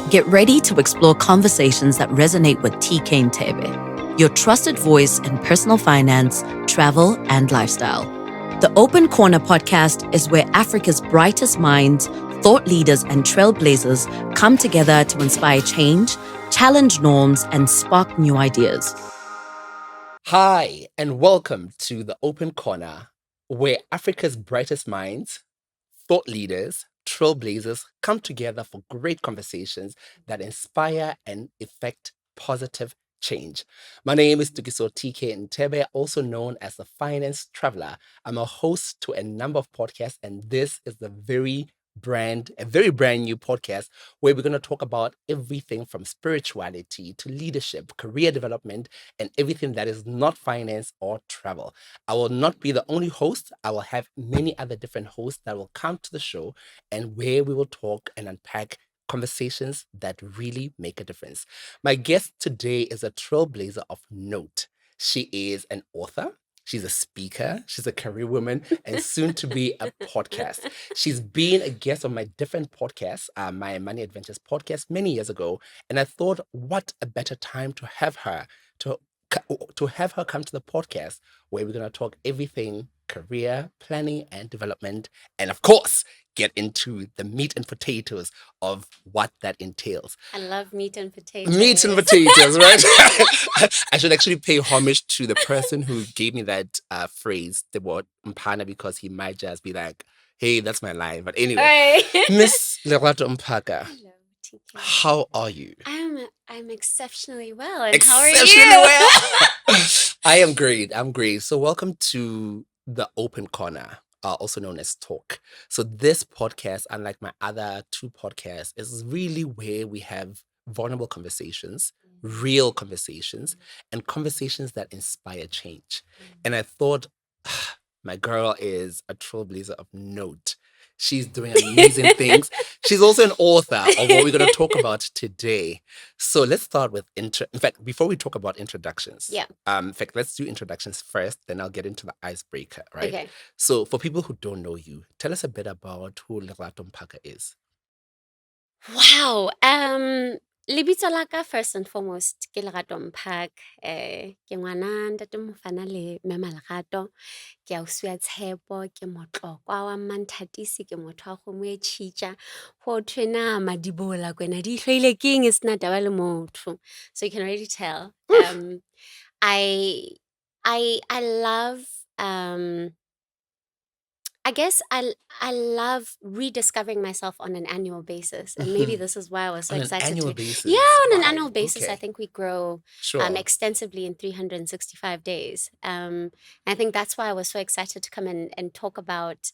Get ready to explore conversations that resonate with TK Ntebe, your trusted voice in personal finance, travel, and lifestyle. The Open Korner podcast is where Africa's brightest minds, thought leaders, and trailblazers come together to inspire change, challenge norms, and spark new ideas. Hi, and welcome to the Open Korner, where Africa's brightest minds, thought leaders, trailblazers come together for great conversations that inspire and effect positive change. My name is Tukiso TK Ntebe, also known as the Finance Traveler. I'm a host to a number of podcasts, and this is a very brand new podcast where we're going to talk about everything from spirituality to leadership, career development, and everything that is not finance or travel. I will not be the only host. I will have many other different hosts that will come to the show and where we will talk and unpack conversations that really make a difference. My guest today is a trailblazer of note. She is an author. She's a speaker, she's a career woman, and soon to be a podcast. She's been a guest on my different podcasts, my Money Adventures podcast many years ago, and I thought, what a better time to have her to have her come to the podcast where we're going to talk everything career planning and development, and of course get into the meat and potatoes of what that entails. I love meat and potatoes. Meat and potatoes, right? I should actually pay homage to the person who gave me that phrase, the word mpana, because he might just be like, hey, that's my line. But anyway, Miss Lerato Mphaka, Hello, TK. how are you? I'm exceptionally well. And how are Exceptionally you? well. I am great. I'm great. So welcome to the Open Korner, also known as Talk. So this podcast, unlike my other two podcasts, is really where we have vulnerable conversations, real conversations, and conversations that inspire change. And I thought, my girl is a trailblazer of note. She's doing amazing things. She's also an author of what we're going to talk about today. So let's start with in fact, before we talk about introductions, Yeah. in fact, let's do introductions first, then I'll get into the icebreaker, right? Okay. So for people who don't know you, tell us a bit about who Lerato Mphaka is. Wow. Lebitso la ka, first and foremost, ke Lerato Mphaka. Ke ngwana ntate Mofana le Mama Lerato. Ke ausi wa Tshepo, ke motlokwa wa Manthatisi, ke motho wa kgomo e tšhitša. Go thwe na madibola kwena di hloile ke eng e sena taba le motho. So you can already tell. I love I guess I love rediscovering myself on an annual basis, and maybe this is why I was so On an excited annual to. basis? Yeah, on an Wow, annual basis, I okay. think we grow Sure. extensively in 365 days. I think that's why I was so excited to come in and talk about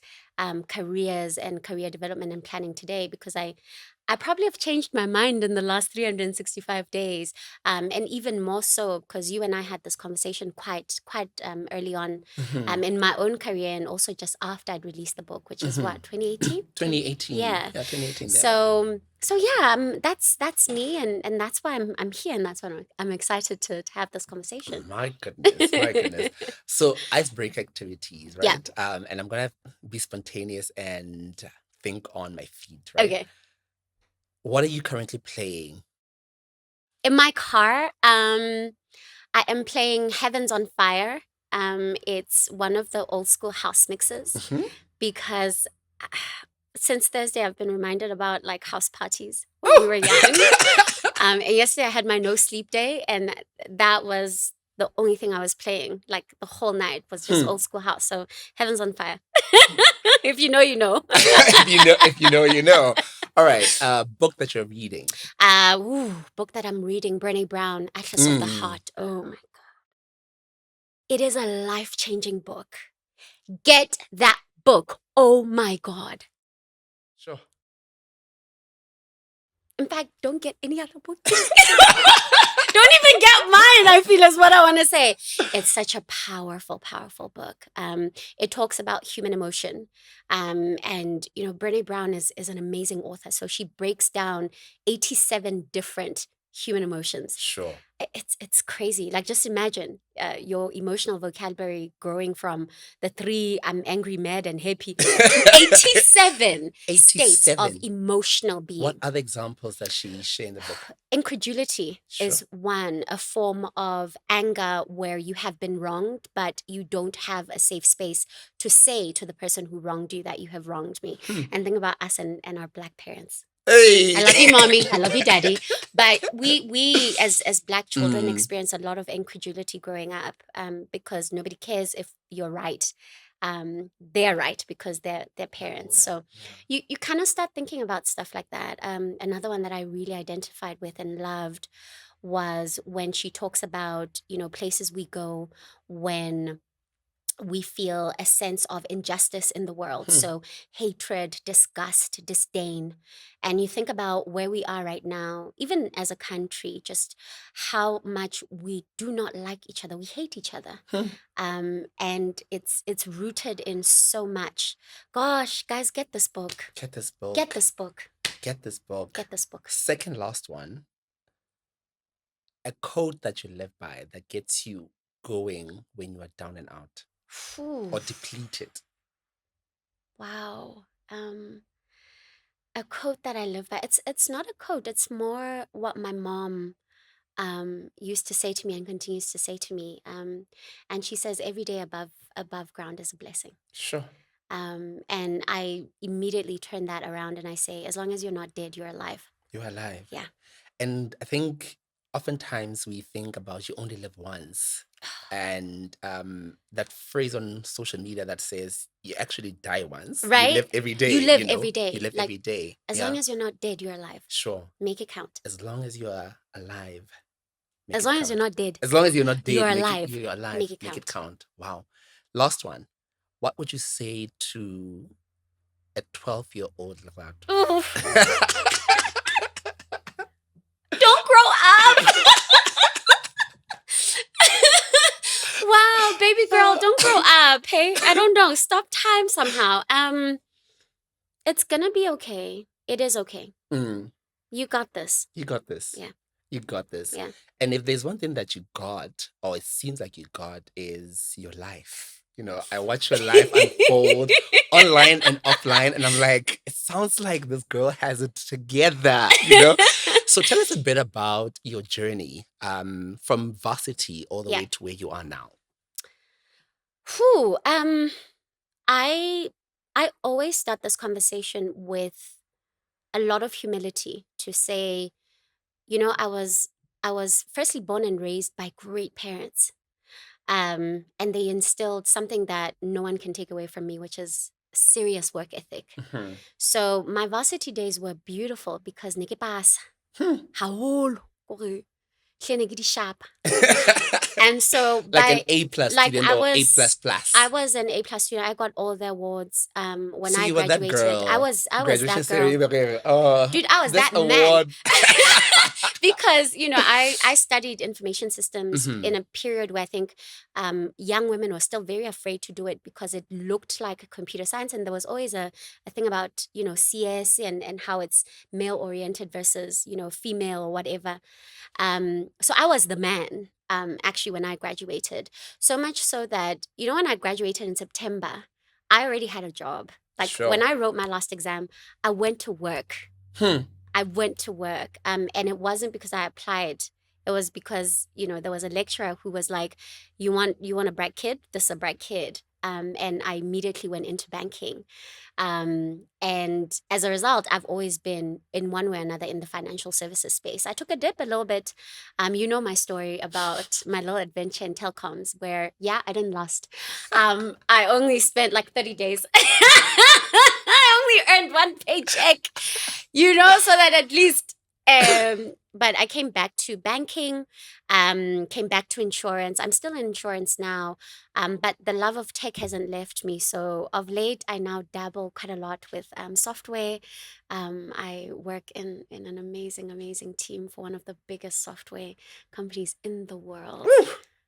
careers and career development and planning today, because I probably have changed my mind in the last 365 days, and even more so because you and I had this conversation quite early on in my own career, and also just after I'd released the book, which is what, 2018? 2018. Yeah. 2018. There. So yeah, that's me, and that's why I'm here, and that's why I'm excited to have this conversation. My goodness, my goodness. So icebreaker activities, right? Yeah. And I'm gonna be spontaneous and think on my feet, right? Okay. What are you currently playing? In my car, I am playing Heavens on Fire. It's one of the old school house mixes because since Thursday I've been reminded about like house parties when we were young. And yesterday I had my no sleep day, and that was the only thing I was playing. Like the whole night was just old school house. So Heavens on Fire. If you know, you know. if you know, you know. All right. Book that you're reading. Book that I'm reading, Brené Brown, Atlas of the Heart. Oh my God. It is a life-changing book. Get that book. Oh my God. Sure. In fact, don't get any other book. Don't even get mine, I feel, is what I want to say. It's such a powerful, powerful book. It talks about human emotion. And, you know, Brené Brown is an amazing author. So she breaks down 87 different human emotions. Sure. It's crazy. Like, just imagine your emotional vocabulary growing from the 3 I'm angry, mad, and happy to 87 states of 87. emotional being. What other examples does she share in the book? Incredulity Sure. is one, a form of anger where you have been wronged, but you don't have a safe space to say to the person who wronged you that you have wronged me. And think about us and our Black parents. Hey. I love you, mommy. I love you, daddy. But we as Black children experience a lot of incredulity growing up, because nobody cares if you're right. They're right because they're their parents. So you kind of start thinking about stuff like that. Another one that I really identified with and loved was when she talks about, places we go when we feel a sense of injustice in the world. So hatred, disgust, disdain. And you think about where we are right now, even as a country, just how much we do not like each other. We hate each other. And it's rooted in so much. Gosh, guys, get this book. Get this book. Get this book. Get this book. Get this book. Second last one. A quote that you live by that gets you going when you are down and out. Or depleted. Wow. A quote that I live by. It's not a quote. It's more what my mom used to say to me and continues to say to me. And she says every day above ground is a blessing. Sure. And I immediately turn that around and I say, as long as you're not dead, you're alive. You're alive. Yeah. And I think oftentimes we think about you only live once. And that phrase on social media that says you actually die once. Right? You live every day. You live every day. You live every day. As long as you're not dead, you're alive. Sure. Make it count. As long as you are alive. As long as you're not dead. As long as you're not dead. You're alive. You're alive. Make it count. Wow. Last one. What would you say to a 12-year-old Lerato? Don't grow up! Wow, baby girl, don't grow up. Hey, I don't know. Stop time somehow. It's gonna be okay. It is okay. You got this. You got this. Yeah. You got this. Yeah. And if there's one thing that you got, or it seems like you got, is your life. I watch your life unfold online and offline, and I'm like, it sounds like this girl has it together, So tell us a bit about your journey from varsity all the way to where you are now. I always start this conversation with a lot of humility to say, I was firstly born and raised by great parents. And they instilled something that no one can take away from me, which is serious work ethic. So my varsity days were beautiful because neke pasa. Haholo kore hle ne ke di shapa. And so like an A plus student or A plus plus. I was an A plus student. I got all the awards when So I you were graduated. that girl. I was that girl. Ceremony. Oh, dude, I was this that award. man. Because, I studied information systems in a period where I think young women were still very afraid to do it because it looked like computer science. And there was always a thing about, CS and how it's male-oriented versus, female or whatever. So I was the man, actually, when I graduated. So much so that, when I graduated in September, I already had a job. Like, when I wrote my last exam, I went to work. I went to work, and it wasn't because I applied. It was because, there was a lecturer who was like, you want a bright kid? This is a bright kid. And I immediately went into banking. And as a result, I've always been in one way or another in the financial services space. I took a dip a little bit. My story about my little adventure in telecoms where, I didn't last. I only spent like 30 days. I only earned one paycheck, so that at least, but I came back to banking, came back to insurance. I'm still in insurance now, but the love of tech hasn't left me. So of late, I now dabble quite a lot with software. I work in an amazing, amazing team for one of the biggest software companies in the world.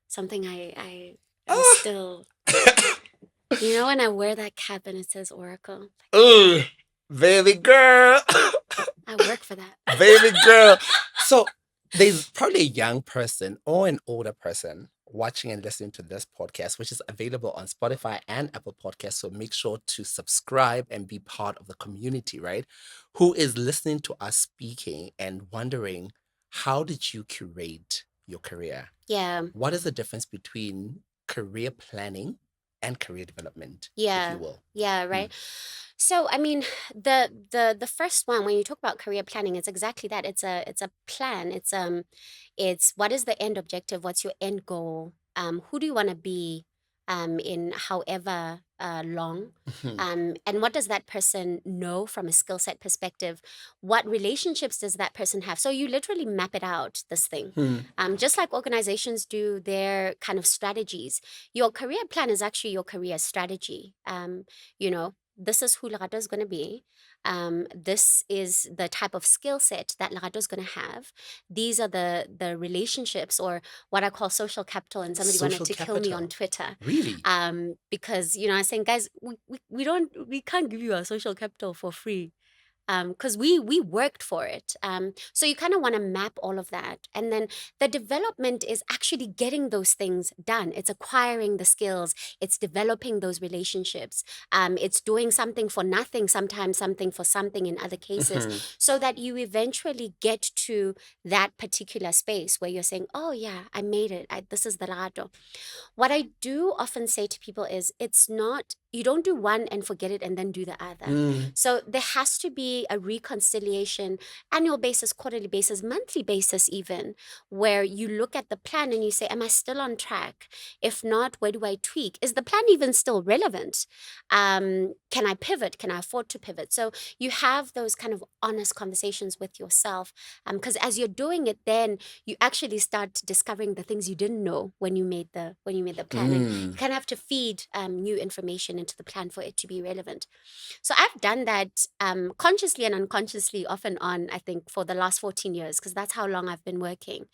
Something I am still... when I wear that cap and it says Oracle. Baby girl. I work for that. Baby girl. So There's probably a young person or an older person watching and listening to this podcast, which is available on Spotify and Apple Podcasts. So make sure to subscribe and be part of the community, right? Who is listening to us speaking and wondering, how did you curate your career? Yeah. What is the difference between career planning and career development, if Yeah. you will? Yeah, right. So I mean, the first one, when you talk about career planning, it's exactly that. It's a plan. It's what is the end objective? What's your end goal? Who do you want to be in however long? And what does that person know from a skill set perspective? What relationships does that person have? So you literally map it out, this thing. Just like organizations do their kind of strategies, your career plan is actually your career strategy. You know, this is who Lerato is going to be. This is the type of skill set that Lerato is going to have. These are the relationships, or what I call social capital. And somebody wanted Social to kill me on capital. Twitter. Really? Because I was saying, guys, we can't give you our social capital for free. Because we worked for it. So you kind of want to map all of that. And then the development is actually getting those things done. It's acquiring the skills. It's developing those relationships. It's doing something for nothing, sometimes something for something in other cases, so that you eventually get to that particular space where you're saying, oh yeah, I made it. This is the Lerato. What I do often say to people is, it's not, you don't do one and forget it and then do the other. So there has to be a reconciliation, annual basis, quarterly basis, monthly basis even, where you look at the plan and you say, am I still on track? If not, where do I tweak? Is the plan even still relevant? Can I pivot? Can I afford to pivot? So you have those kind of honest conversations with yourself, because as you're doing it, then you actually start discovering the things you didn't know when you made the plan, and you kind of have to feed new information into the plan for it to be relevant. So I've done that consciously and unconsciously, off and on, I think, for the last 14 years, because that's how long I've been working.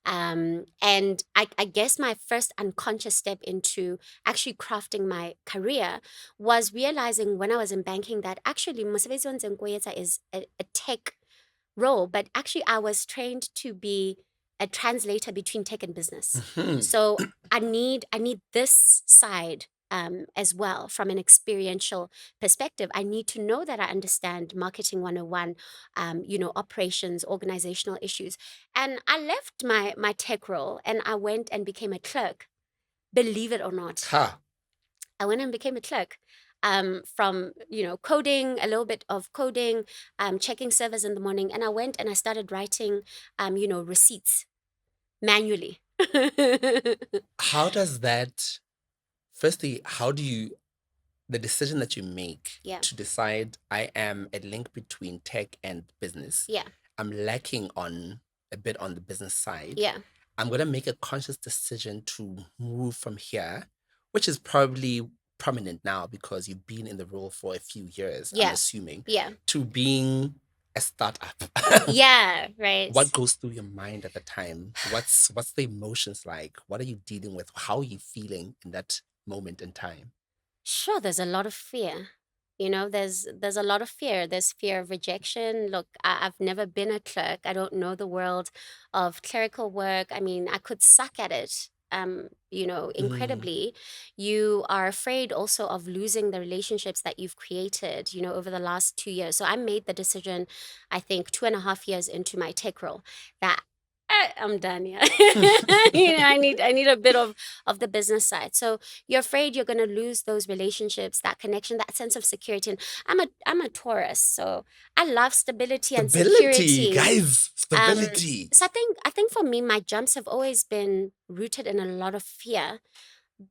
And I guess my first unconscious step into actually crafting my career was realizing when I was in banking that actually Mosebetsi wa Ntseng is a tech role, but actually I was trained to be a translator between tech and business. So I need this side as well, from an experiential perspective. I need to know that I understand marketing 101, operations, organizational issues. And I left my tech role and I went and became a clerk, believe it or not. I went and became a clerk. From coding, a little bit of coding, checking servers in the morning, and I went and I started writing receipts manually. How does that, firstly, how do you, the decision that you make Yeah. to decide, I am a link between tech and business, Yeah. I'm lacking on a bit on the business side, Yeah. I'm going to make a conscious decision to move from here, which is probably prominent now because you've been in the role for a few years, I'm Yeah. assuming, Yeah. to being a startup. Yeah, right. What goes through your mind at the time? What's the emotions like? What are you dealing with? How are you feeling in that moment in time? Sure, there's a lot of fear. There's a lot of fear. There's fear of rejection. Look, I've never been a clerk. I don't know the world of clerical work. I mean, I could suck at it. Incredibly. You are afraid also of losing the relationships that you've created, over the last 2 years. So I made the decision, I think, 2.5 years into my tech role, that I'm done. Yeah. I need a bit of the business side. So you're afraid you're going to lose those relationships, that connection, that sense of security. And I'm a Taurus, so I love stability and security, guys. Stability. So I think for me, my jumps have always been rooted in a lot of fear,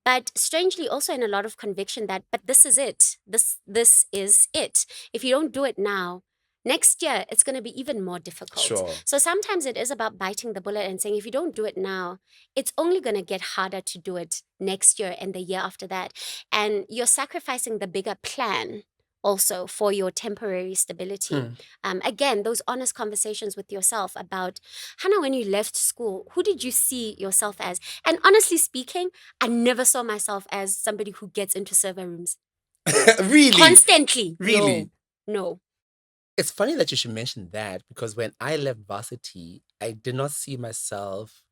but strangely also in a lot of conviction that, but this is it. This is it. If you don't do it now, next year it's going to be even more difficult. Sure. So sometimes it is about biting the bullet and saying, if you don't do it now, it's only going to get harder to do it next year and the year after that. And you're sacrificing the bigger plan also for your temporary stability. Again, those honest conversations with yourself about, Hannah, when you left school, who did you see yourself as? And honestly speaking, I never saw myself as somebody who gets into server rooms. Really? Constantly. Really? No. It's funny that you should mention that, because when I left varsity, I did not see myself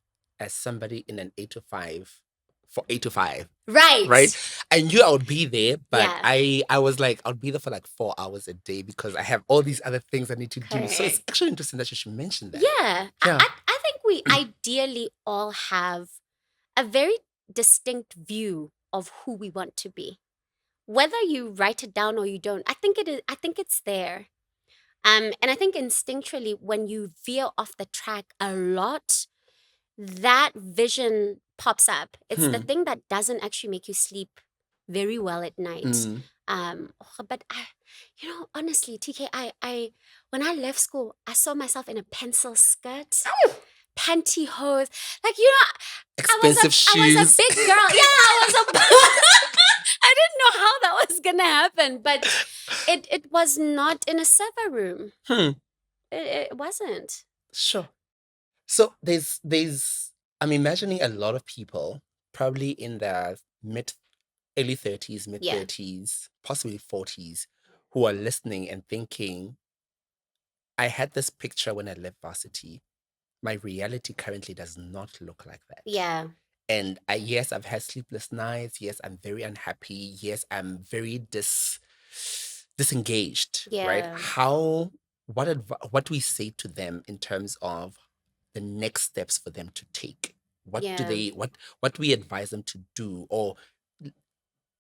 as somebody in an 8 to 5 for 8 to 5. Right. Right. I knew I would be there, but Yeah. I was like, I'll be there for like 4 hours a day because I have all these other things I need to do. So it's Correct. actually interesting that you should mention that. Yeah. Yeah. I think we ideally all have a very distinct view of who we want to be. Whether you write it down or you don't, I think it is. I think it's there. And I think instinctually, when you veer off the track a lot, that vision pops up. It's the thing that doesn't actually make you sleep very well at night. Mm. But honestly, TK, I when I left school, I saw myself in a pencil skirt, pantyhose, like Expensive I was shoes. a big girl. Yeah, I was a. I didn't know how that was gonna happen, but it was not in a server room. It wasn't. Sure. So I'm imagining a lot of people probably in their early 30s, mid Yeah. 30s, possibly 40s, who are listening and thinking, I had this picture when I left varsity. My reality currently does not look like that. Yeah. And yes, I've had sleepless nights. Yes, I'm very unhappy. Yes, I'm very disengaged. Right? Yeah. What do we say to them in terms of the next steps for them to take? What do Yeah. they what do we advise them to do? Or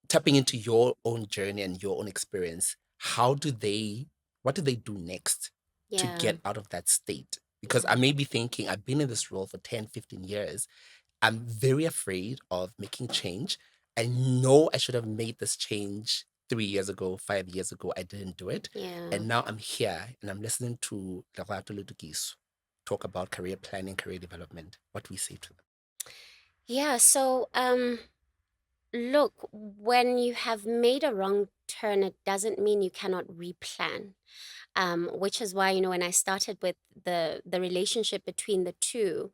tapping into your own journey and your own experience, what do they do next to Yeah. get out of that state? Because I may be thinking, I've been in this role for 10, 15 years. I'm very afraid of making change. I know I should have made this change 3 years ago, 5 years ago. I didn't do it. Yeah. And now I'm here and I'm listening to Lerato Mphaka talk about career planning, career development. What do we say to them? Yeah. So, look, when you have made a wrong turn, it doesn't mean you cannot replan. Which is why, when I started with the relationship between the two,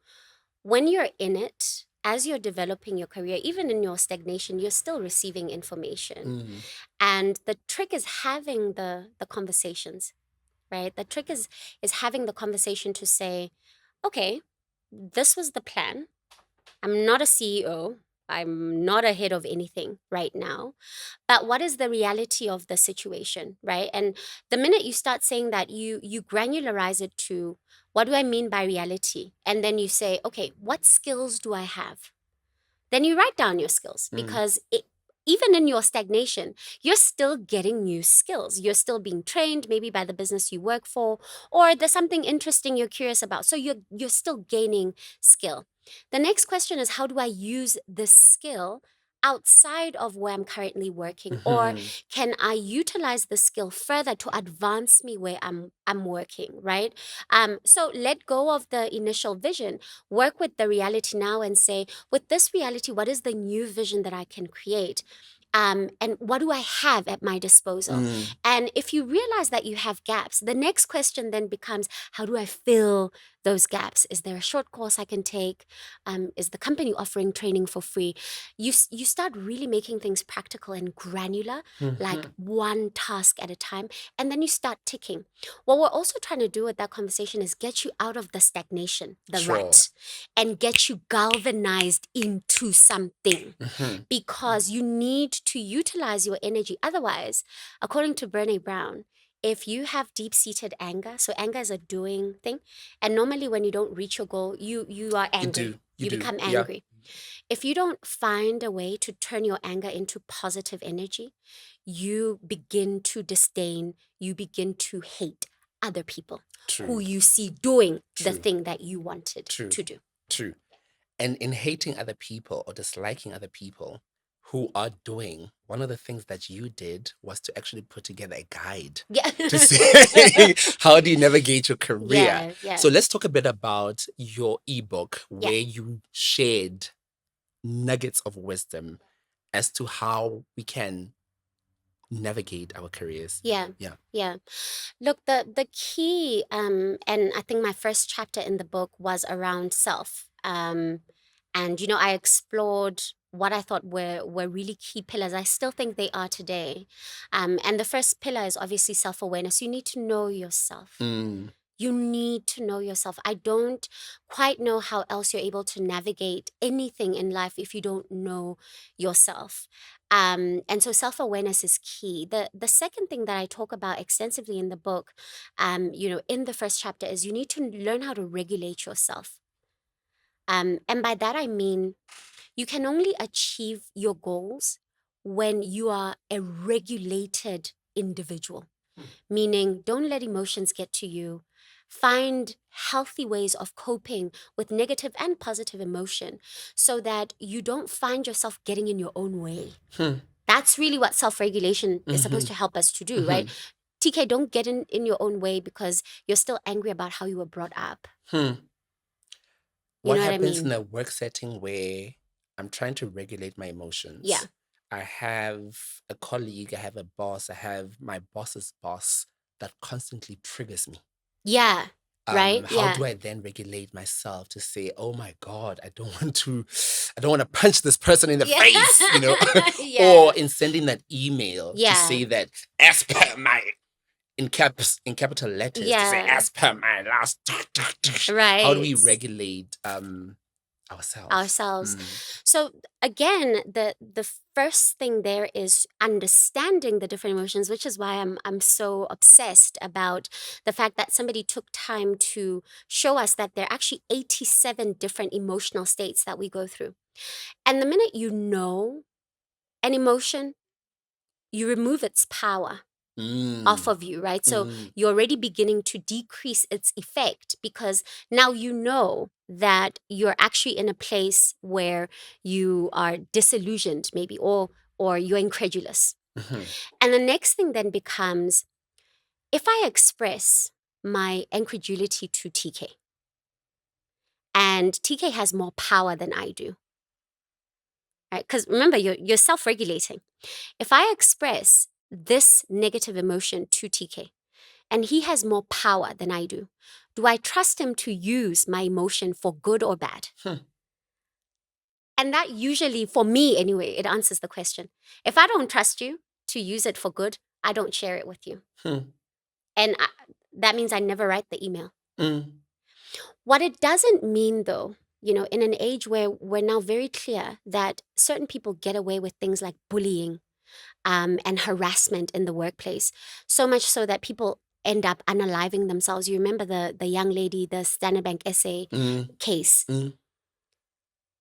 when you're in it, as you're developing your career, even in your stagnation, you're still receiving information. And the trick is having the conversations, right? The trick is having the conversation to say, okay, this was the plan. I'm not a CEO. I'm not ahead of anything right now. But what is the reality of the situation, right? And the minute you start saying that, you granularize it to, what do I mean by reality? And then you say, okay, what skills do I have? Then you write down your skills, because even in your stagnation, you're still getting new skills. You're still being trained, maybe by the business you work for, or there's something interesting you're curious about. So you're still gaining skill. The next question is, how do I use this skill outside of where I'm currently working? Or can I utilize the skill further to advance me where I'm working, right? So let go of the initial vision, work with the reality now and say, with this reality, what is the new vision that I can create? And what do I have at my disposal? And if you realize that you have gaps, the next question then becomes, how do I fill those gaps? Is there a short course I can take? Is the company offering training for free? You start really making things practical and granular, like one task at a time, and then you start ticking. What we're also trying to do with that conversation is get you out of the stagnation, the rut, and get you galvanized into something, because you need to utilize your energy. Otherwise, according to Brené Brown, if you have deep-seated anger, so anger is a doing thing, and normally when you don't reach your goal, you are angry. You become angry. If you don't find a way to turn your anger into positive energy, you begin to disdain, you begin to hate other people who you see doing the thing that you wanted to do. True. And in hating other people or disliking other people who are doing, one of the things that you did was to actually put together a guide to say, how do you navigate your career? Yeah. So let's talk a bit about your ebook, where you shared nuggets of wisdom as to how we can navigate our careers. Yeah. Look, the key, and I think my first chapter in the book was around self. And I explored what I thought were really key pillars. I still think they are today. And the first pillar is obviously self-awareness. You need to know yourself. You need to know yourself. I don't quite know how else you're able to navigate anything in life if you don't know yourself. And so self-awareness is key. The second thing that I talk about extensively in the book, in the first chapter, is you need to learn how to regulate yourself. And by that I mean you can only achieve your goals when you are a regulated individual. Meaning, don't let emotions get to you. Find healthy ways of coping with negative and positive emotion so that you don't find yourself getting in your own way. That's really what self-regulation is supposed to help us to do, right? TK, don't get in your own way because you're still angry about how you were brought up. What know what I happens mean? in a work setting where I'm trying to regulate my emotions? Yeah. I have a colleague, I have a boss, I have my boss's boss that constantly triggers me. Yeah. Right? How Yeah. do I then regulate myself to say, oh my God, I don't want to punch this person in the face, Yeah. or in sending that email to Yeah. say that as per my, in capital letters, to say Yeah. as per my last, Right. how do we regulate ourselves? So again, the first thing there is understanding the different emotions, which is why I'm so obsessed about the fact that somebody took time to show us that there are actually 87 different emotional states that we go through. And the minute you know an emotion, you remove its power off of you, right? So you're already beginning to decrease its effect because now you know that you're actually in a place where you are disillusioned maybe or you're incredulous. And the next thing then becomes, if I express my incredulity to TK and TK has more power than I do, right? Because remember, you're self-regulating. If I express this negative emotion to TK and he has more power than I do I trust him to use my emotion for good or bad? And that usually, for me anyway, it answers the question. If I don't trust you to use it for good, I don't share it with you. And that means I never write the email. What it doesn't mean though, in an age where we're now very clear that certain people get away with things like bullying and harassment in the workplace, so much so that people end up unaliving themselves. You remember the young lady, the Standard Bank SA case.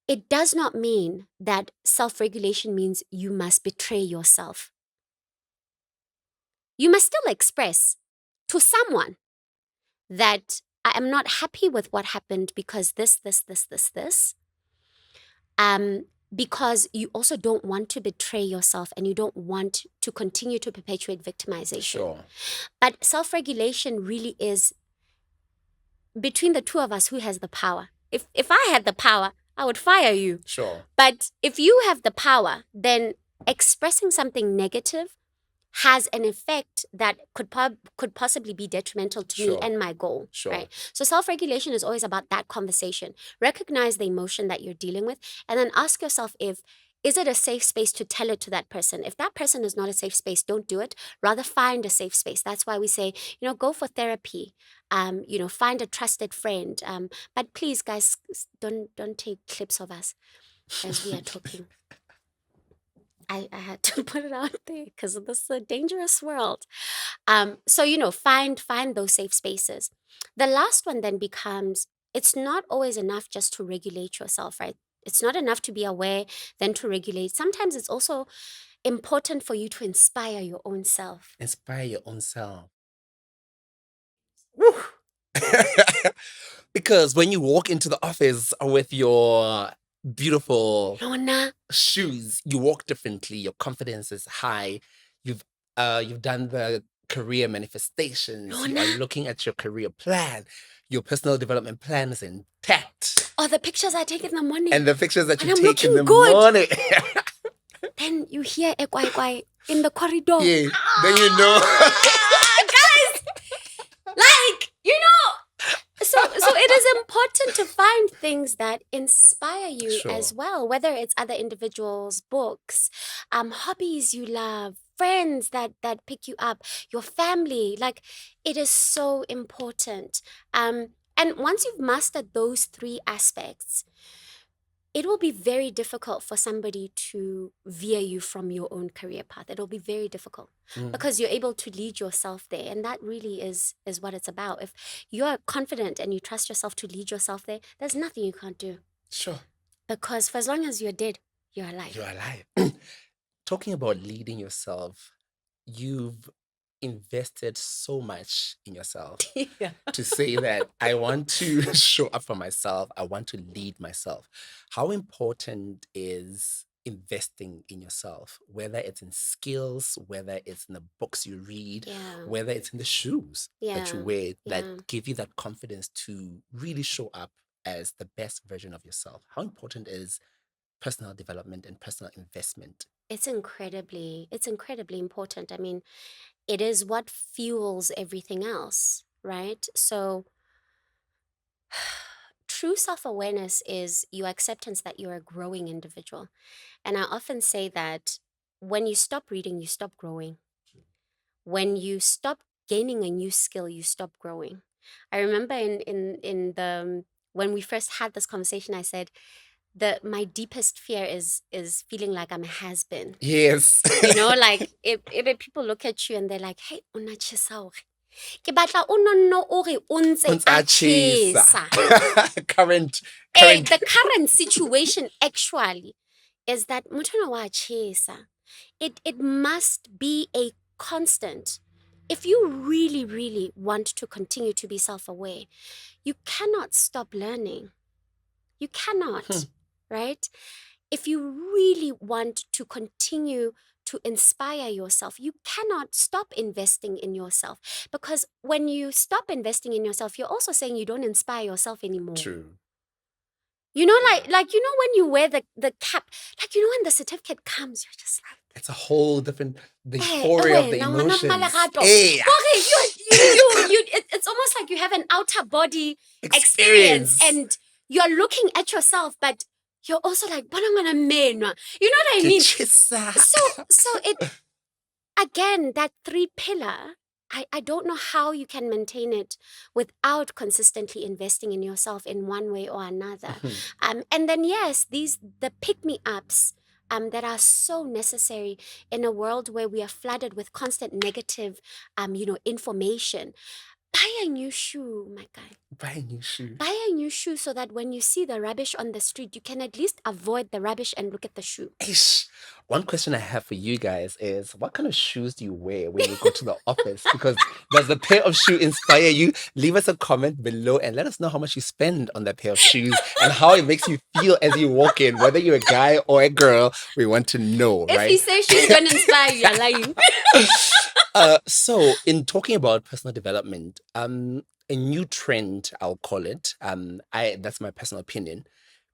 It does not mean that self-regulation means you must betray yourself. You must still express to someone that I am not happy with what happened because this. Because you also don't want to betray yourself and you don't want to continue to perpetuate victimization. Sure. But self-regulation really is between the two of us who has the power. If I had the power, I would fire you. Sure. But if you have the power, then expressing something negative has an effect that could possibly be detrimental to me and my goal. Sure. Right? So self-regulation is always about that conversation. Recognize the emotion that you're dealing with and then ask yourself is it a safe space to tell it to that person? If that person is not a safe space, don't do it. Rather find a safe space. That's why we say, go for therapy. Find a trusted friend. But please, guys, don't take clips of us as we are talking. I had to put it out there because this is a dangerous world. So find those safe spaces. The last one then becomes, it's not always enough just to regulate yourself, right? It's not enough to be aware, then to regulate. Sometimes it's also important for you to inspire your own self. Inspire your own self. Woo! Because when you walk into the office with your beautiful Lona, shoes, you walk differently. Your confidence is high. You've done the career manifestations. You are looking at your career plan. Your personal development plan is intact. Oh, the pictures I take in the morning. And the pictures that you I'm take in the good. morning. Then you hear a kwai in the corridor. Yeah. Then you know. Guys, so it is important to find things that inspire you as well, whether it's other individuals, books, hobbies you love, friends that pick you up, your family. Like, it is so important. And once you've mastered those three aspects, it will be very difficult for somebody to veer you from your own career path. It'll be very difficult because you're able to lead yourself there. And that really is what it's about. If you're confident and you trust yourself to lead yourself there, there's nothing you can't do. Sure. Because for as long as you're dead, you're alive. You're alive. Talking about leading yourself, you've invested so much in yourself Yeah. to say that I want to show up for myself. I want to lead myself. How important is investing in yourself, whether it's in skills, whether it's in the books you read, Yeah. whether it's in the shoes that you Yeah. wear Yeah. that give you that confidence to really show up as the best version of yourself? How important is personal development and personal investment? It's incredibly important. I mean, it is what fuels everything else, right? So true self-awareness is your acceptance that you're a growing individual. And I often say that when you stop reading, you stop growing. When you stop gaining a new skill, you stop growing. I remember in the when we first had this conversation, I said my deepest fear is feeling like I'm a has-been. Yes. You know, like if people look at you and they're like, hey, o na tjhesa hore. Ke batla o nonno o re o ntse Ontse a a tjhesa. tjhesa. current The current situation actually is that motho enwa wa tjhesa. It must be a constant. If you really, really want to continue to be self-aware, you cannot stop learning. You cannot, right? If you really want to continue to inspire yourself, you cannot stop investing in yourself. Because when you stop investing in yourself, you're also saying you don't inspire yourself anymore. True. You know, like you know, when you wear the cap, like, you know, when the certificate comes, you're just like, It's a whole different, the hey, euphoria of the wena, ngwana emotions. Lerato. Hey, It's almost like you have an outer body experience experience. and you're looking at yourself, but you're also like, "Bona ngwana menwa." You know what I mean? Ke tjhesa. So it, again, that three pillar, I don't know how you can maintain it without consistently investing in yourself in one way or another. And then, yes, the pick-me-ups that are so necessary in a world where we are flooded with constant negative, information. Buy a new shoe, my guy. Buy a new shoe. Buy a new shoe so that when you see the rubbish on the street, you can at least avoid the rubbish and look at the shoe. Ish. One question I have for you guys is, what kind of shoes do you wear when you go to the office? Because does the pair of shoe inspire you? Leave us a comment below and let us know how much you spend on that pair of shoes and how it makes you feel as you walk in. Whether you're a guy or a girl, we want to know, If right? you say she's going to inspire you, you're lying. So in talking about personal development, a new trend, I'll call it, that's my personal opinion.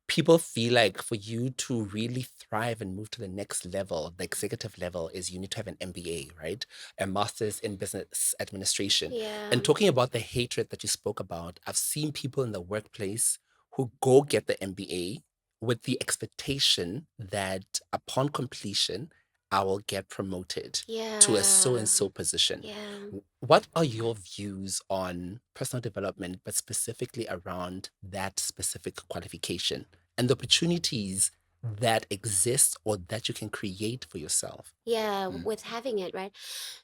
People feel like for you to really thrive and move to the next level, the executive level, is you need to have an MBA, right? A master's in business administration. Yeah. And talking about the hatred that you spoke about, I've seen people in the workplace who go get the MBA with the expectation that upon completion, I will get promoted to a so-and-so position. Yeah. What are your views on personal development, but specifically around that specific qualification and the opportunities that exist or that you can create for yourself? Yeah, with having it, right?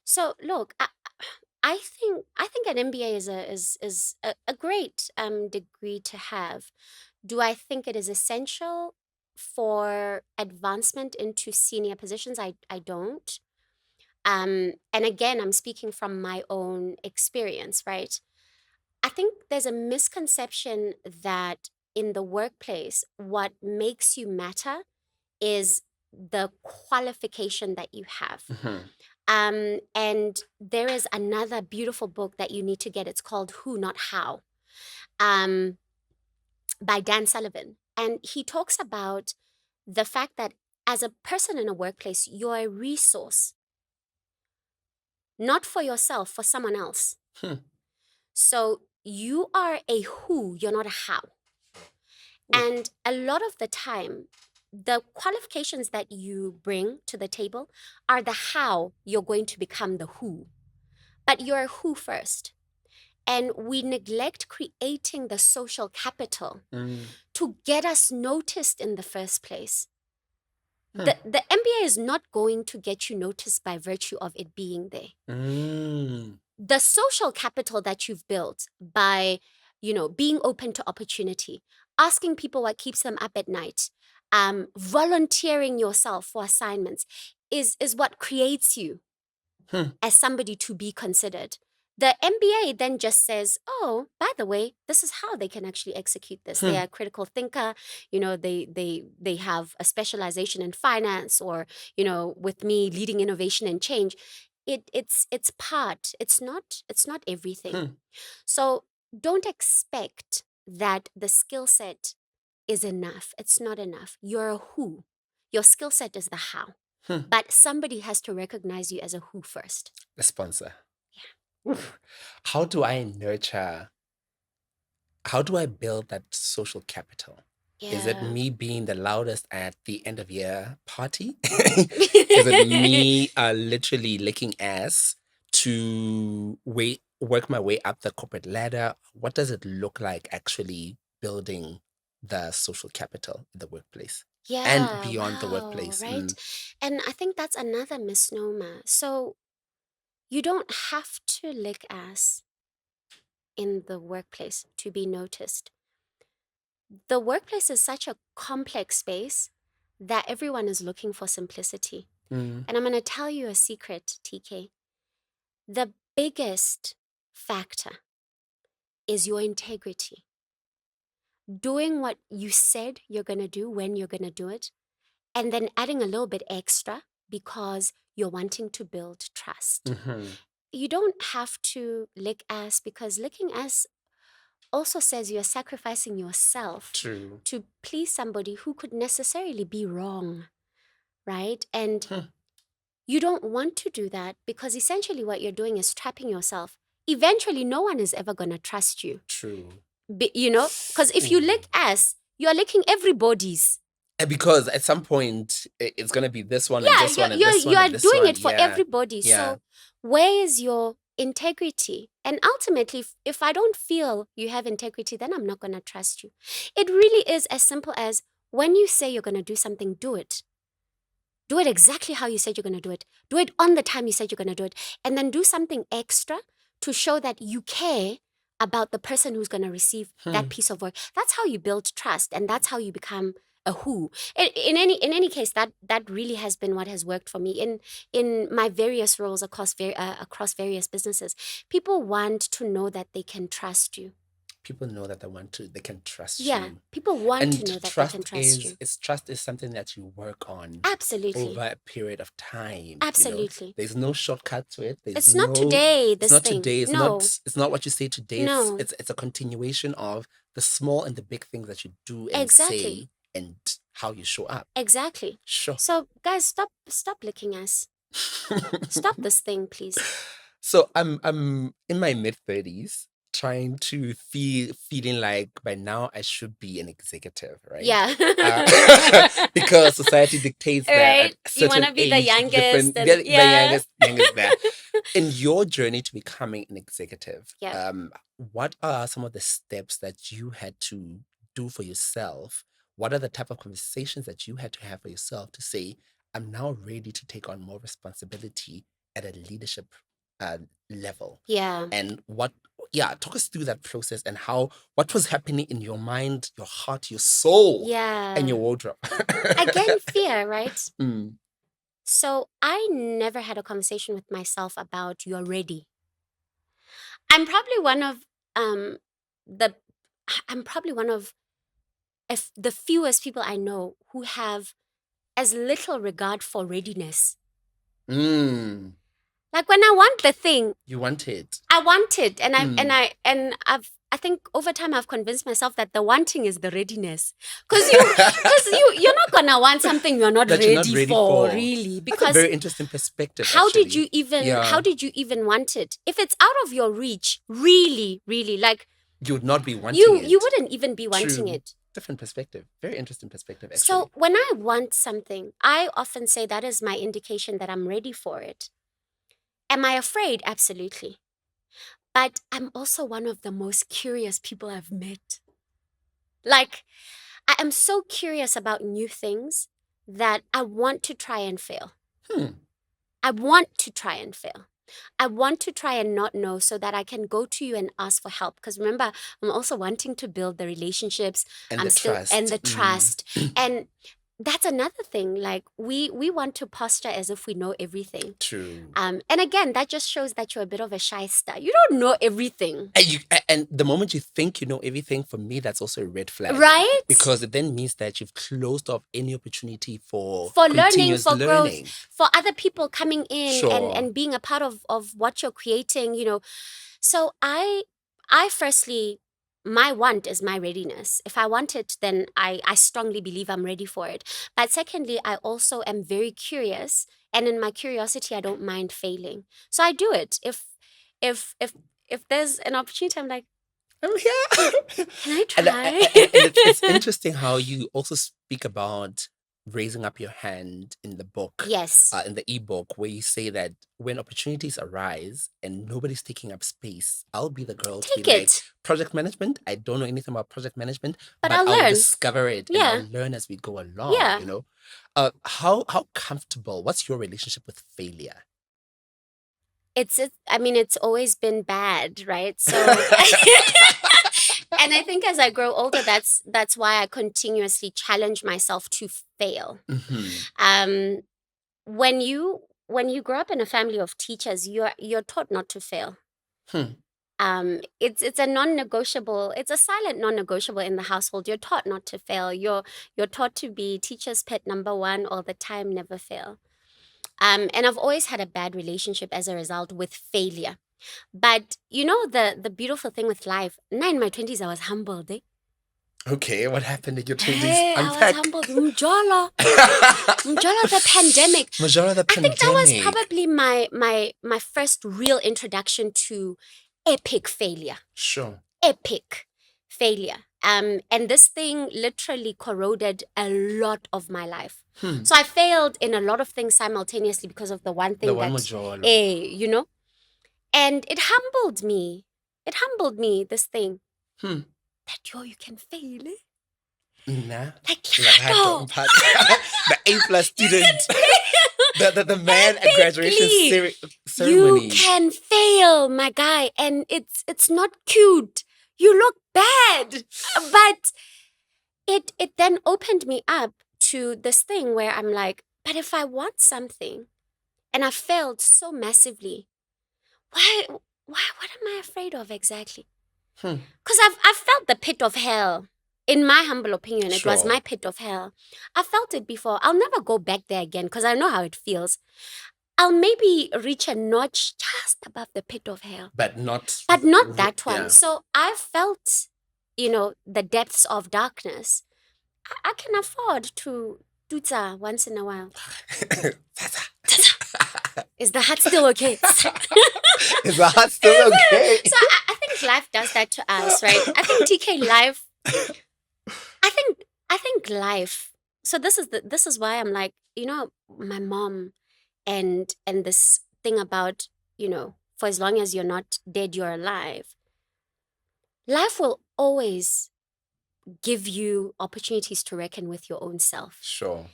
So look, I think an MBA is a great degree to have. Do I think it is essential for advancement into senior positions? I don't. And again, I'm speaking from my own experience, right? I think there's a misconception that in the workplace, what makes you matter is the qualification that you have. And there is another beautiful book that you need to get. It's called Who, Not How, by Dan Sullivan. And he talks about the fact that as a person in a workplace, you're a resource, not for yourself, for someone else. So you are a who, you're not a how. And a lot of the time, the qualifications that you bring to the table are the how you're going to become the who. But you're a who first. And we neglect creating the social capital to get us noticed in the first place. The MBA is not going to get you noticed by virtue of it being there. The social capital that you've built by, being open to opportunity, asking people what keeps them up at night, volunteering yourself for assignments is what creates you as somebody to be considered. The MBA then just says, oh, by the way, this is how they can actually execute this. They are a critical thinker. They have a specialization in finance, or, with me leading innovation and change. It's part. It's not everything. So don't expect that the skill set is enough. It's not enough. You're a who. Your skill set is the how. But somebody has to recognize you as a who first. The sponsor. Yeah. How do I build that social capital? Yeah. Is it me being the loudest at the end of year party? Is it me literally licking ass to work my way up the corporate ladder? What does it look like actually building the social capital in the workplace? Yeah, and beyond the workplace? right? And I think that's another misnomer. So you don't have to lick ass in the workplace to be noticed. The workplace is such a complex space that everyone is looking for simplicity. And I'm going to tell you a secret, TK. The biggest factor is your integrity. Doing what you said you're going to do when you're going to do it, and then adding a little bit extra because you're wanting to build trust. You don't have to lick ass, because licking ass also says you're sacrificing yourself to please somebody who could necessarily be wrong, right? And you don't want to do that, because essentially what you're doing is trapping yourself. Eventually, no one is ever going to trust you. Because if you lick ass, you're licking everybody's. And because at some point it's going to be this one Yeah, and this one and this one. You are and this doing one. it for everybody. Yeah. So where is your integrity? And ultimately, if I don't feel you have integrity, then I'm not going to trust you. It really is as simple as, when you say you're going to do something, do it. Do it exactly how you said you're going to do it. Do it on the time you said you're going to do it. And then do something extra to show that you care about the person who's going to receive that piece of work. That's how you build trust, and that's how you become a who. In any case, that really has been what has worked for me in my various roles across various businesses. People want to know that they can trust you. People know that they can trust you. Yeah, people want to know that they can trust you. Trust is something that you work on. Absolutely. Over a period of time. Absolutely. There's no shortcut to it. It's not today. It's not today. It's not what you say today. No. It's a continuation of the small and the big things that you do and say, and how you show up. Exactly. Sure. So guys, stop licking us. Stop this thing, please. So I'm in my mid-30s, trying to feeling like by now I should be an executive, right? Yeah. Because society dictates right. that You want to be the youngest. The youngest there. In your journey to becoming an executive, what are some of the steps that you had to do for yourself? What are the type of conversations that you had to have for yourself to say, I'm now ready to take on more responsibility at a leadership level? Yeah. And talk us through that process and what was happening in your mind, your heart, your soul, and your wardrobe. Again, fear, right? So I never had a conversation with myself about, you're ready. I'm probably one of the fewest people I know who have as little regard for readiness. Like, when I want the thing, you want it. I want it, and I think over time I've convinced myself that the wanting is the readiness, because you're not gonna want something you're not ready for, really. Because that's a very interesting perspective. How did you even want it if it's out of your reach? Really, like, you would not be wanting it. You wouldn't even be wanting it. Different perspective. Very interesting perspective, actually. So when I want something, I often say that is my indication that I'm ready for it. Am I afraid? Absolutely. But I'm also one of the most curious people I've met. Like, I am so curious about new things that I want to try and fail. I want to try and fail. I want to try and not know so that I can go to you and ask for help. Because remember, I'm also wanting to build the relationships. And I'm the still trust. and the trust. And that's another thing. Like we want to posture as if we know everything. True. And again, that just shows that you're a bit of a shy star. You don't know everything. And the moment you think you know everything, for me, that's also a red flag. Right? Because it then means that you've closed off any opportunity for learning, continuous for learning. growth, for other people coming in Sure. and being a part of what you're creating, you know. So I firstly, my want is my readiness. If I want it, then I strongly believe I'm ready for it. But secondly, I also am very curious. And in my curiosity, I don't mind failing. So I do it. If there's an opportunity, I'm like, I'm here. can I And, try? it's interesting how you also speak about raising up your hand in the book. Yes. In the ebook, where you say that when opportunities arise and nobody's taking up space, I'll be the girl to Take be like, it. project management. I don't know anything about project management, But I'll I'll learn. discover it and Yeah. I'll learn as we go along. Yeah. You know, how comfortable? What's your relationship with failure? I mean, it's always been bad, right? So, and I think as I grow older, that's why I continuously challenge myself to fail. Mhm. When you grow up in a family of teachers, you're taught not to fail. It's a non-negotiable. It's a silent non-negotiable in the household. You're taught not to fail. You're taught to be teacher's pet number one all the time, never fail. And I've always had a bad relationship as a result with failure. But you know the beautiful thing with life, now in my 20s, I was humbled. Okay, what happened in your 20s? Hey, I Unpack. was humbled. Mjola, the pandemic. Majora, the I think that was pandemic. probably my first real introduction to epic failure. Sure. Epic failure. And this thing literally corroded a lot of my life. So I failed in a lot of things simultaneously because of the one thing The one that, Majora. you know, and it humbled me. It humbled me, this thing. That, you can fail, Nah. Like Lerato Lerato. Mphaka, the A+ student. the man at graduation ceremony. You can fail, my guy, and it's not cute. You look bad. But it then opened me up to this thing where I'm like, but if I want something and I failed so massively, what am I afraid of exactly? Because I've felt the pit of hell. In my humble opinion, it was Sure. my pit of hell. I felt it before. I'll never go back there again because I know how it feels. I'll maybe reach a notch just above the pit of hell. But not that one. Yeah. So I felt, the depths of darkness. I can afford to do that once in a while. Is the heart still okay? Is the heart still okay? So I think life does that to us, right? I think TK life. I think life. So this is why I'm like, my mom, and this thing about, for as long as you're not dead, you're alive. Life will always give you opportunities to reckon with your own self. Sure.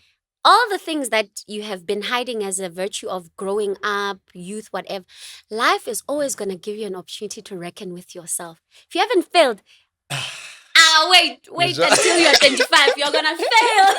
All the things that you have been hiding as a virtue of growing up, youth, whatever, life is always going to give you an opportunity to reckon with yourself. If you haven't failed, wait until you're 25, you're going to fail.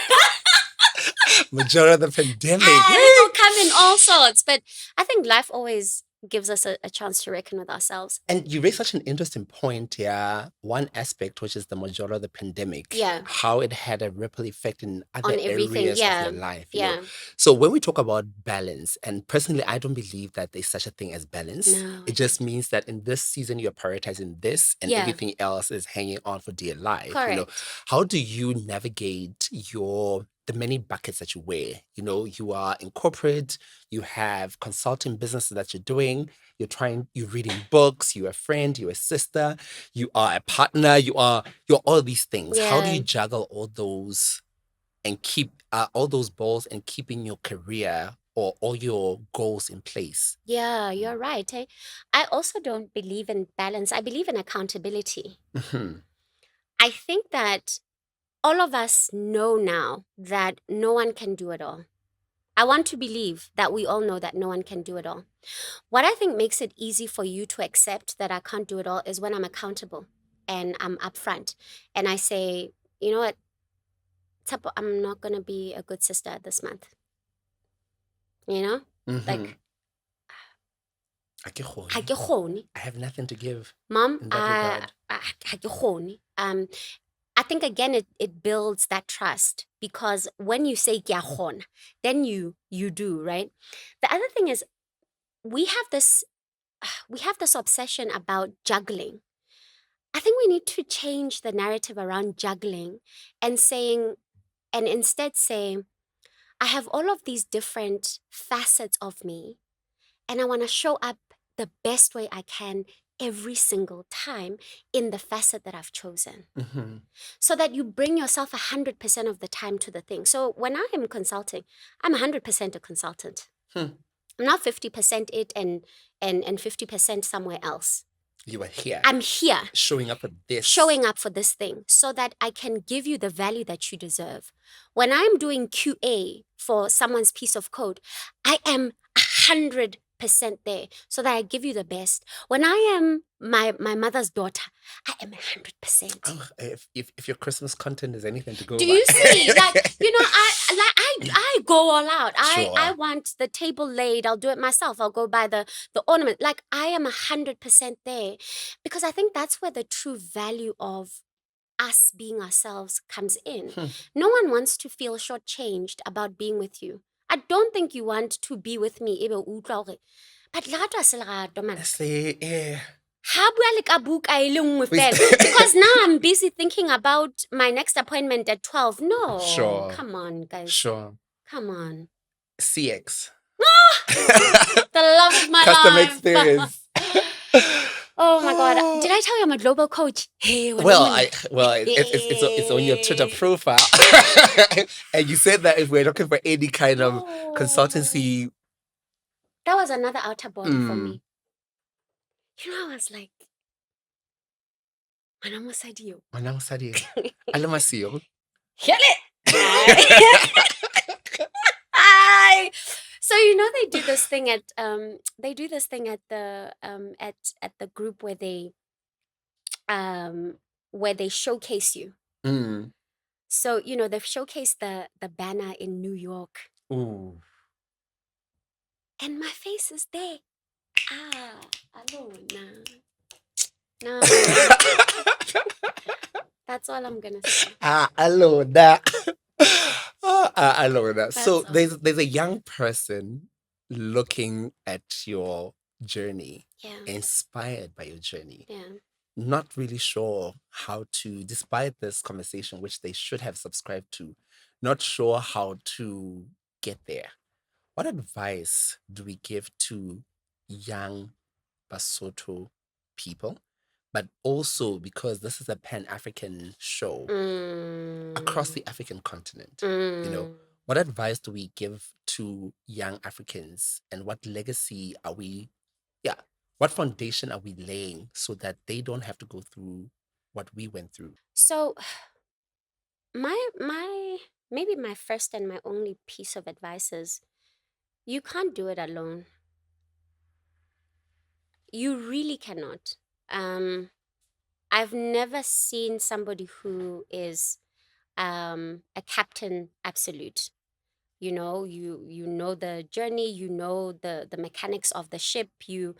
Majora, the pandemic. It will come in all sorts. But I think life always gives us a chance to reckon with ourselves. And you raised such an interesting point here. One aspect, which is the Majora, the pandemic. Yeah. How it had a ripple effect in other On everything, areas yeah. of your life. Yeah. You know? So when we talk about balance, and personally, I don't believe that there's such a thing as balance. No, it just means that in this season, you're prioritizing this and Yeah. everything else is hanging on for dear life. Correct. You know? How do you navigate your the many buckets that you wear. You know, you are in corporate, you have consulting businesses that you're doing, you're reading books, you're a friend, you're a sister, you are a partner, you're all these things. How do Yeah. you juggle all those and keep all those balls and keeping your career or all your goals in place? Yeah, you're right. I also don't believe in balance. I believe in accountability. Mhm. I think that all of us know now that no one can do it all. I want to believe that we all know that no one can do it all. What I think makes it easy for you to accept that I can't do it all is when I'm accountable and I'm upfront and I say, you know what, Tapo, I'm not going to be a good sister this month. You know? Mhm. Like, Ha ke kgone. ha ke kgone. I have nothing to give Mom, in that regard. ha ke kgone. I think again it builds that trust because when you say ke a kgona, then you do, right? The other thing is we have this obsession about juggling. I think we need to change the narrative around juggling and instead say, I have all of these different facets of me, and I want to show up the best way I can every single time in the facet that I've chosen. Mhm. So that you bring yourself 100% of the time to the thing. So when I am consulting, I'm 100% a consultant. Hmm. I'm not 50% it and 50% somewhere else. You are here. I'm here Showing up for this. showing up for this thing so that I can give you the value that you deserve. When I'm doing QA for someone's piece of code, I am 100% there so that I give you the best. When I am my mother's daughter, I am 100%. Oh, if your Christmas content is anything to go Do by. you see? I go all out. Sure. I want the table laid. I'll do it myself. I'll go buy the ornament. Like I am 100% there because I think that's where the true value of us being ourselves comes in. No one wants to feel shortchanged about being with you. I don't think you want to be with me. But lerato a se lerato, man. Say, Ha bua le ka buka e le nngwe fela. Because now I'm busy thinking about my next appointment at 12. No. Sure. Come on, guys. Sure. Come on. CX. The love of my Customer life. experience. Oh my God. Did I tell you I'm a global coach? Hey, It's on your Twitter profile. And you said that if we're looking for any kind of consultancy. That was another outer body for me. You know, I was like, Manamo Sadio. Manang Sadi. Alam mo siyo? Get it! Hi. So you know they do this thing at the at the group where they showcase you. Mm. So you know they've showcased the banner in New York. Ooh. And my face is there. Hello, no. That's all I'm gonna say. Alone that. Alone that. So That's there's a young person looking at your journey, Yeah, inspired by your journey, yeah. not really sure how to, despite this conversation, which they should have subscribed to, not sure how to get there. What advice do we give to young Basotho people? But also because this is a Pan-African show across the African continent, you know, what advice do we give to young Africans and what legacy are we, what foundation are we laying so that they don't have to go through what we went through? So maybe my first and my only piece of advice is you can't do it alone. You really cannot. I've never seen somebody who is a captain absolute. You know, you know the journey, you know the mechanics of the ship, you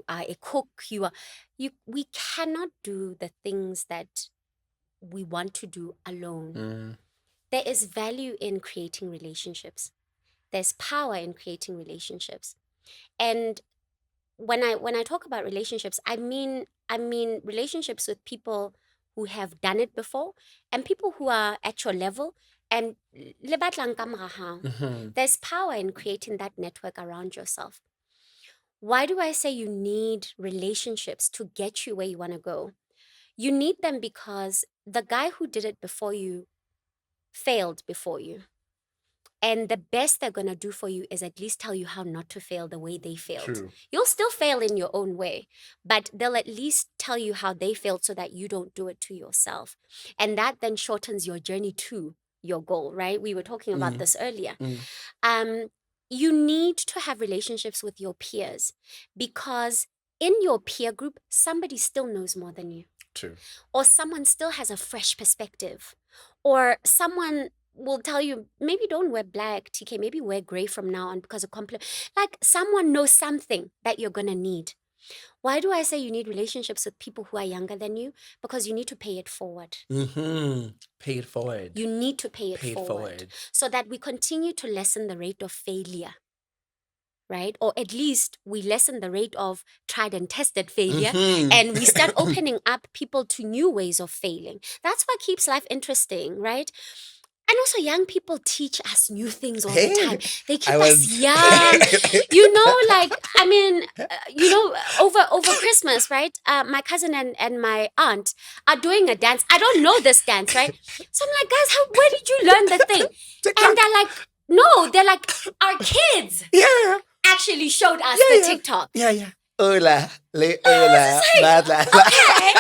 are a cook, we cannot do the things that we want to do alone. There is value in creating relationships. There's power in creating relationships. And when I talk about relationships, I mean relationships with people who have done it before and people who are at your level and le batlang ka mora hao. There's power in creating that network around yourself. Why do I say you need relationships to get you where you want to go? You need them because the guy who did it before you failed before you. And the best they're going to do for you is at least tell you how not to fail the way they failed. True. You'll still fail in your own way, but they'll at least tell you how they failed so that you don't do it to yourself. And that then shortens your journey to your goal, right? We were talking about this earlier. You need to have relationships with your peers because in your peer group, somebody still knows more than you. True. Or someone still has a fresh perspective. Or someone will tell you, maybe don't wear black, TK, maybe wear gray from now on because of like someone knows something that you're going to need. Why do I say you need relationships with people who are younger than you? Because you need to pay it forward. Pay it forward. You need to pay it Pay it forward. so that we continue to lessen the rate of failure, right? Or at least we lessen the rate of tried and tested failure and we start opening up people to new ways of failing. That's what keeps life interesting, right? And also young people teach us new things all the time. They keep us young. Like, I mean, over Christmas, right? My cousin and my aunt are doing a dance. I don't know this dance, right? So I'm like, guys, where did you learn the thing? And they're like, no, they're like, our kids actually showed us the TikTok. Yeah. Hola. Hola. Okay.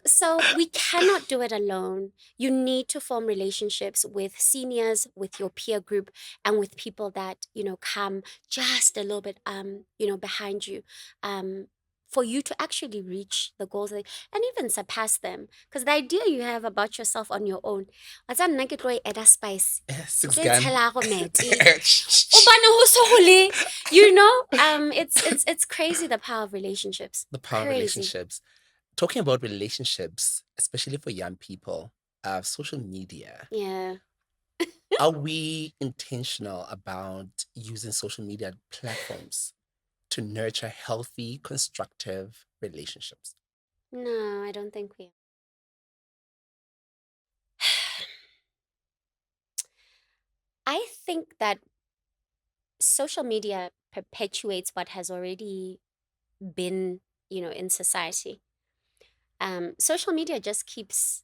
So we cannot do it alone. You need to form relationships with seniors, with your peer group, and with people that, come just a little bit, behind you, for you to actually reach the goals and even surpass them. Because the idea you have about yourself on your own, what's that nugget roy edda spice? 6 gun. It's crazy the power of relationships. The power of relationships. Talking about relationships, especially for young people, social media. Yeah. Are we intentional about using social media platforms to nurture healthy, constructive relationships? No, I don't think we are. I think that social media perpetuates what has already been, in society. Social media just keeps,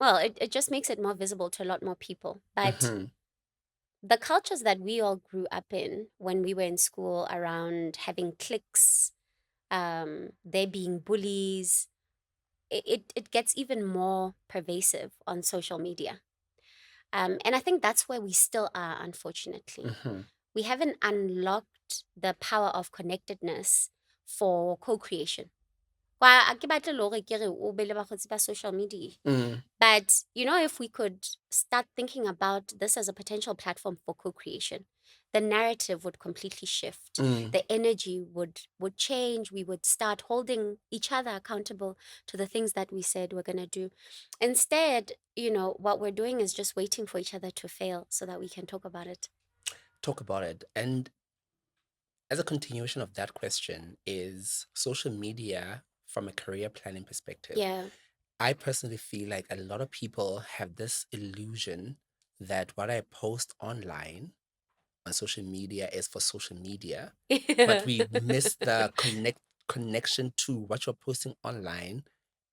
it just makes it more visible to a lot more people. But the cultures that we all grew up in when we were in school around having cliques, there being bullies, it gets even more pervasive on social media. And I think that's where we still are, unfortunately. We haven't unlocked the power of connectedness for co-creation. Social media. But, if we could start thinking about this as a potential platform for co-creation, the narrative would completely shift. The energy would change. We would start holding each other accountable to the things that we said we're going to do. Instead, what we're doing is just waiting for each other to fail so that we can talk about it. And as a continuation of that question, is social media from a career planning perspective? Yeah. I personally feel like a lot of people have this illusion that what I post online on social media is for social media, but we miss the connection to what you're posting online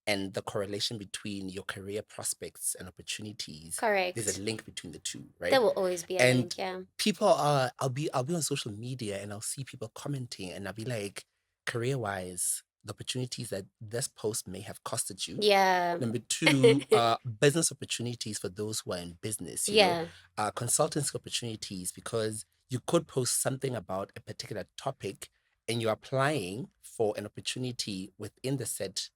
and the correlation between your career prospects and opportunities. Correct. There's a link between the two, right? There will always be a link, yeah. People are, I'll be on social media and I'll see people commenting and I'll be like, career-wise, the opportunities that this post may have costed you. Yeah. Number two, business opportunities for those who are in business. You know, consultancy opportunities, because you could post something about a particular topic and you're applying for an opportunity within the set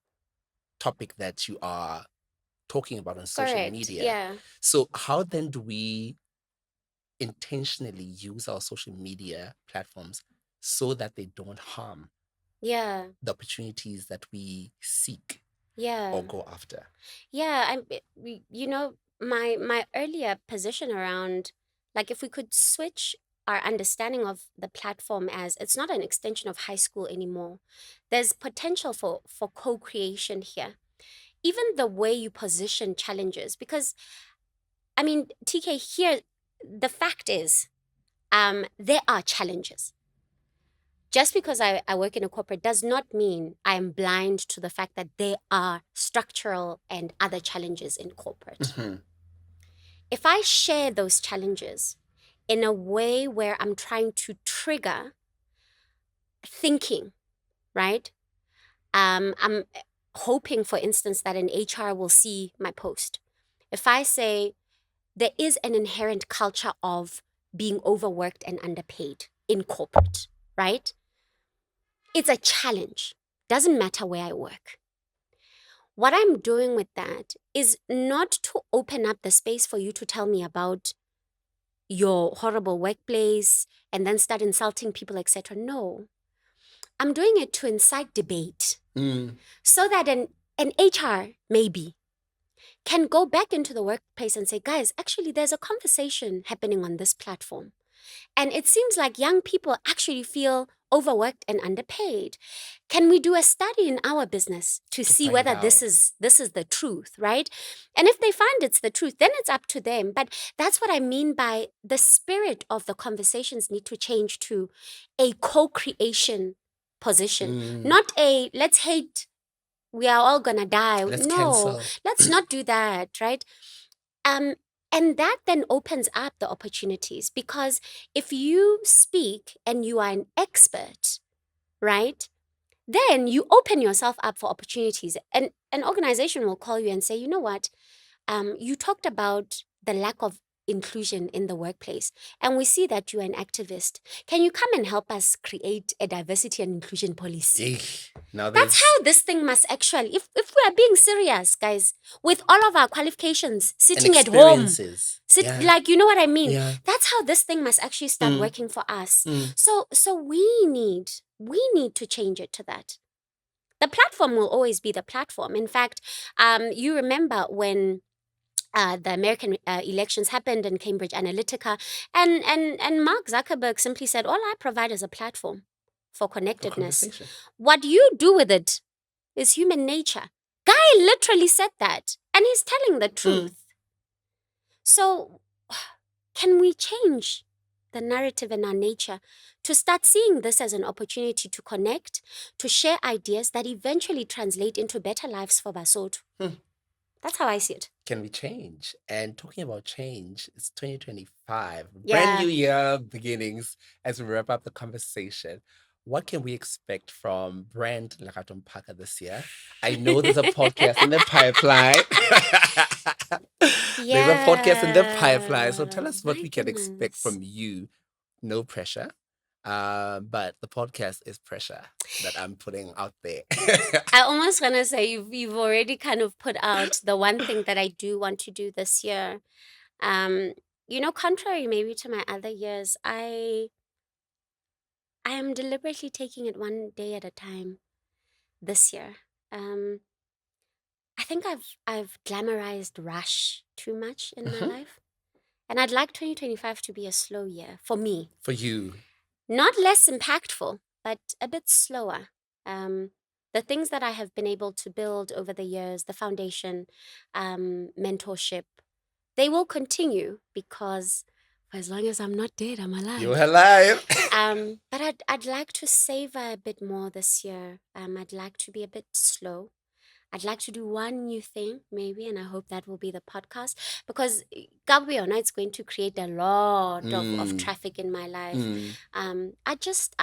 topic that you are talking about on social media. Yeah. So how then do we intentionally use our social media platforms so that they don't harm the opportunities that we seek or go after? My earlier position around, like, if we could switch our understanding of the platform as it's not an extension of high school anymore, there's potential for co-creation here. Even the way you position challenges, because I mean, TK, here, the fact is, there are challenges. Just because I work in a corporate does not mean I am blind to the fact that there are structural and other challenges in corporate. Mm-hmm. If I share those challenges in a way where I'm trying to trigger thinking, right? I'm hoping, for instance, that an HR will see my post. If I say there is an inherent culture of being overworked and underpaid in corporate, right? It's a challenge. Doesn't matter where I work. What I'm doing with that is not to open up the space for you to tell me about your horrible workplace and then start insulting people, etc. No. I'm doing it to incite debate so that an HR maybe can go back into the workplace and say, guys, actually, there's a conversation happening on this platform. And it seems like young people actually feel overworked and underpaid. Can we do a study in our business to see find whether out. this is the truth, right? And if they find it's the truth, then it's up to them. But that's what I mean by the spirit of the conversations need to change to a co-creation position, not a let's hate, we are all gonna die. Let's No, cancel. let's not do that, right? And that then opens up the opportunities, because if you speak and you are an expert, right, then you open yourself up for opportunities. And an organization will call you and say, you know what, you talked about the lack of inclusion in the workplace, and we see that you're an activist. Can you come and help us create a diversity and inclusion policy? Now That's how this thing must actually, if we are being serious, guys, with all of our qualifications, sitting at home, like, you know what I mean? Yeah. That's how this thing must actually start working for us. So we need to change it to that. The platform will always be the platform. In fact, you remember when the American elections happened in Cambridge Analytica, and Mark Zuckerberg simply said, all I provide is a platform for connectedness. What you do with it is human nature. Guy literally said that, and he's telling the truth. So can we change the narrative in our nature to start seeing this as an opportunity to connect, to share ideas that eventually translate into better lives for Basotho? That's how I see it. Can we change? And talking about change, it's 2025. Yeah. Brand new year beginnings as we wrap up the conversation. What can we expect from brand Lerato Mphaka this year? I know there's a podcast in the pipeline. There's a podcast in the pipeline. So tell us what we can expect from you. No pressure. But the podcast is pressure that I'm putting out there. I almost want to say you've already kind of put out the one thing that I do want to do this year. You know, contrary maybe to my other years, I am deliberately taking it one day at a time this year. I think I've glamorized rush too much in my life. And I'd like 2025 to be a slow year for me. For you. Not less impactful, but a bit slower. The things that I have been able to build over the years, the foundation, mentorship, they will continue, because for as long as I'm not dead, I'm alive. You're alive. But I'd like to savor a bit more this year. I'd like to be a bit slow. I'd like to do one new thing, maybe, and I hope that will be the podcast, because Gabriona, it's going to create a lot of traffic in my life. I just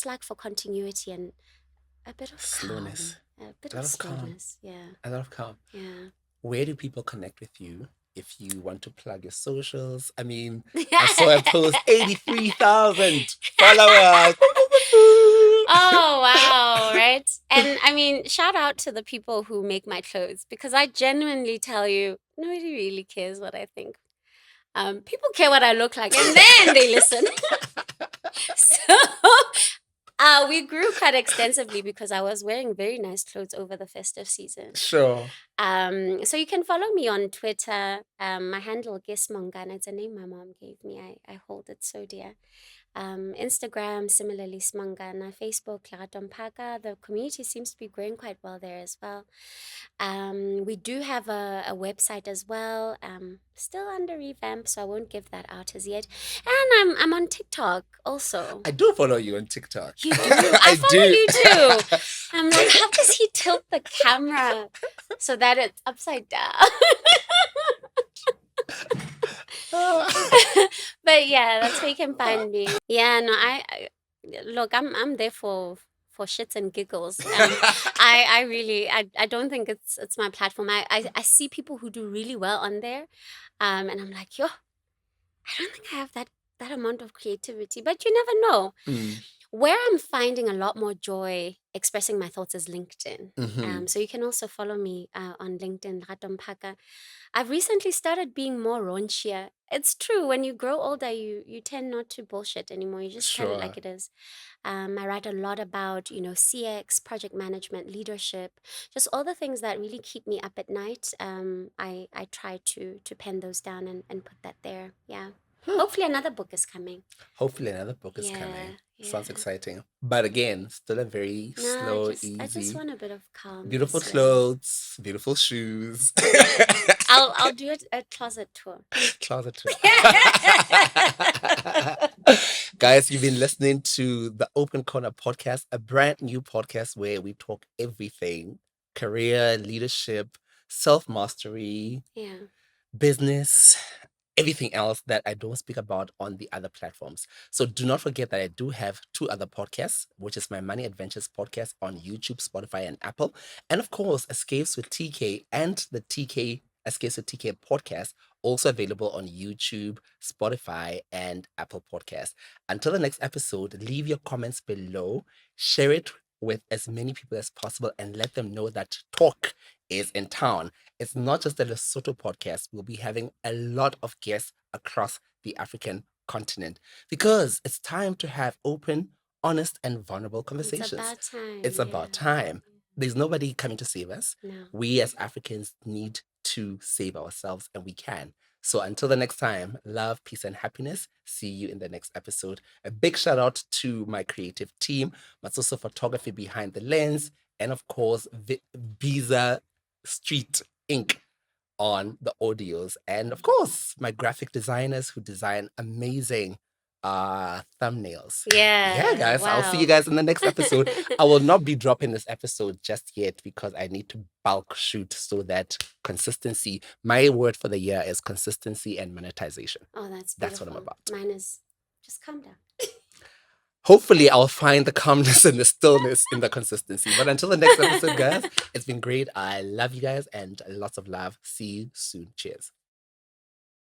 like for continuity and a bit of slowness. Calm. A bit of slowness, calm. Yeah. A lot of calm. Yeah. Where do people connect with you if you want to plug your socials? I mean, I saw a post, 83,000 followers. Oh, wow, right? And I mean, shout out to the people who make my clothes, because I genuinely tell you, nobody really cares what I think. People care what I look like, and then they listen. So we grew quite extensively because I was wearing very nice clothes over the festive season. Sure. So you can follow me on Twitter. My handle, Guess Mongana, it's a name my mom gave me. I hold it so dear. Instagram, similarly, Smangana. Facebook, Lerato Mphaka. The community seems to be growing quite well there as well. We do have a website as well, still under revamp, so I won't give that out as yet. And I'm on TikTok also. I do follow you on TikTok. You do? I follow you too. I'm like, how does he tilt the camera so that it's upside down? But yeah, that's where you can find me. Yeah, no, look, I'm there for shits and giggles. I really I don't think it's my platform. I see people who do really well on there, and I'm like, yo, I don't think I have that amount of creativity. But you never know. Where I'm finding a lot more joy expressing my thoughts is LinkedIn. So you can also follow me on LinkedIn, Lerato Mphaka. I've recently started being more raunchier. It's true, when you grow older, you tend not to bullshit anymore. You just tell it like it is. I write a lot about, CX, project management, leadership, just all the things that really keep me up at night. I try to pen those down and put that there. Yeah. Hopefully another book is coming. Hopefully another book is coming. Yeah. Sounds exciting. But again, still a very slow, easy. I just want a bit of calm. Beautiful clothes, beautiful shoes. I'll do a closet tour. Closet tour. Guys, you've been listening to the Open Corner podcast, a brand new podcast where we talk everything: career, leadership, self-mastery, business, everything else that I don't speak about on the other platforms. So do not forget that I do have 2 other podcasts, which is my Money Adventures podcast on YouTube, Spotify, and Apple. And of course, Escapes with TK and the TK Escapes with TK podcast, also available on YouTube, Spotify, and Apple Podcasts. Until the next episode, leave your comments below, share it with as many people as possible, and let them know that talk is in town. It's not just the Lesotho podcast. We'll be having a lot of guests across the African continent because it's time to have open, honest, and vulnerable conversations. It's about time. It's about time. There's nobody coming to save us. No. We as Africans need to save ourselves, and we can. So until the next time, love, peace, and happiness. See you in the next episode. A big shout out to my creative team, Matsoso Photography behind the lens, and of course, Visa Street Inc. on the audios. And of course, my graphic designers who design amazing thumbnails. Yeah, guys. Wow. I'll see you guys in the next episode. I will not be dropping this episode just yet because I need to bulk shoot so that consistency. My word for the year is consistency and monetization. Oh, that's beautiful. That's what I'm about. Mine is just calm down. Hopefully, I'll find the calmness and the stillness in the consistency. But until the next episode, guys, it's been great. I love you guys and lots of love. See you soon. Cheers.